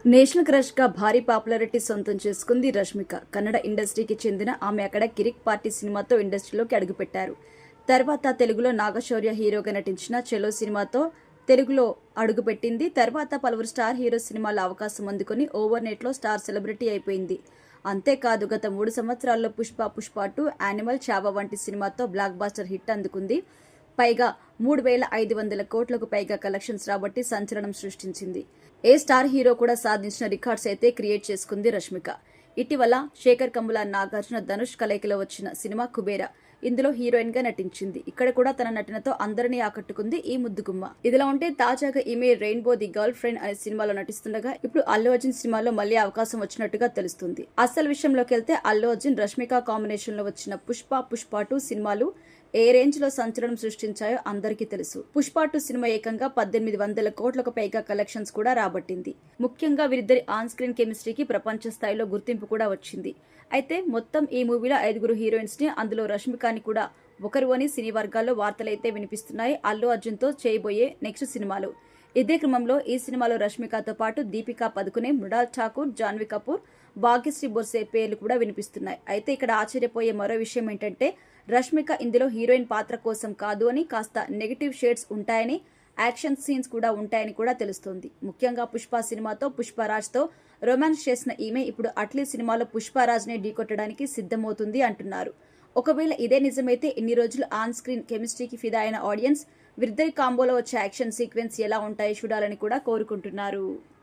National crush గా భారీ popularity సొంతం చేసుకుంది రష్మిక. కన్నడ ఇండస్ట్రీకి చెందిన ఆమె అక్కడ కిరిక్ పార్టీ సినిమాతో ఇండస్ట్రీలోకి అడుగుపెట్టారు. తర్వాత తెలుగులో నాగశౌర్య హీరోగా నటించిన చెలో సినిమాతో తెలుగులో అడుగుపెట్టింది. తర్వాత పలువురు స్టార్ హీరో సినిమాల అవకాశం అందుకుని ఓవర్ నెట్ లో స్టార్ సెలబ్రిటీ అయిపోయింది. అంతేకాదు గత 3 సంవత్సరాల్లో పుష్ప 2, యానిమల్, చావా వంటి సినిమాతో బ్లాక్ బాస్టర్ హిట్ అందుకుంది. పైగా 3,500 కోట్లకు పైగా కలెక్షన్స్ రాబట్టి సంచలనం సృష్టించింది. ఏ స్టార్ హీరో కూడా సాధించిన రికార్డ్స్ అయితే క్రియేట్ చేసుకుంది రష్మిక. ఇటీవల శేఖర్ కమ్ముల, నాగార్జున, ధనుష్ కలయికలో వచ్చిన సినిమా కుబేరా. ఇందులో హీరోయిన్ గా నటించింది. ఇక్కడ కూడా తన నటనతో అందరినీ ఆకట్టుకుంది ఈ ముద్దుగుమ్మ. ఇదిలా ఉంటే తాజాగా ఈమె రెయిన్బో ది గర్ల్ ఫ్రెండ్ అనే సినిమాలో నటిస్తుండగా ఇప్పుడు అల్లు అర్జున్ సినిమాలో మళ్లీ అవకాశం వచ్చినట్టుగా తెలుస్తుంది. అసలు విషయంలోకి వెళ్తే అల్లు అర్జున్, రష్మిక కాంబినేషన్ లో వచ్చిన పుష్ప 2 సినిమాలు ఏ రేంజ్ లో సంచలనం సృష్టించాయో అందరికీ తెలుసు. పుష్ప 2 సినిమా ఏకంగా 1,800 కోట్లకు పైగా కలెక్షన్స్ కూడా రాబట్టింది. ముఖ్యంగా వీరిద్దరి ఆన్ స్క్రీన్ కెమిస్ట్రీకి ప్రపంచ స్థాయిలో గుర్తింపు కూడా వచ్చింది. అయితే మొత్తం ఈ మూవీలో 5 హీరోయిన్స్ ని, అందులో రష్మికని కూడా ఒకరు అని సినీ వర్గాల్లో వార్తలైతే వినిపిస్తున్నాయి. అల్లు అర్జున్ తో చేయబోయే నెక్స్ట్ సినిమాలు. ఇదే క్రమంలో ఈ సినిమాలో రష్మికతో పాటు దీపికా పదుకునే, మృణాల్ ఠాకూర్, జాన్వీ కపూర్, భాగ్యశ్రీ బొర్సే పేర్లు కూడా వినిపిస్తున్నాయి. అయితే ఇక్కడ ఆశ్చర్యపోయే మరో విషయం ఏంటంటే రష్మిక ఇందులో హీరోయిన్ పాత్ర కోసం కాదు అని, కాస్త నెగటివ్ షేడ్స్ ఉంటాయని, యాక్షన్ సీన్స్ కూడా ఉంటాయని కూడా తెలుస్తోంది. ముఖ్యంగా పుష్ప సినిమాతో పుష్పరాజ్తో రొమాన్స్ చేసిన ఈమె ఇప్పుడు అట్లీ సినిమాలో పుష్పరాజ్నే ఢీకొట్టడానికి సిద్ధమవుతుంది అంటున్నారు. ఒకవేళ ఇదే నిజమైతే ఇన్ని రోజులు ఆన్ స్క్రీన్ కెమిస్ట్రీకి ఫిదా అయిన ఆడియన్స్ వీరిద్దరి కాంబోలో వచ్చే యాక్షన్ సీక్వెన్స్ ఎలా ఉంటాయో చూడాలని కూడా కోరుకుంటున్నారు.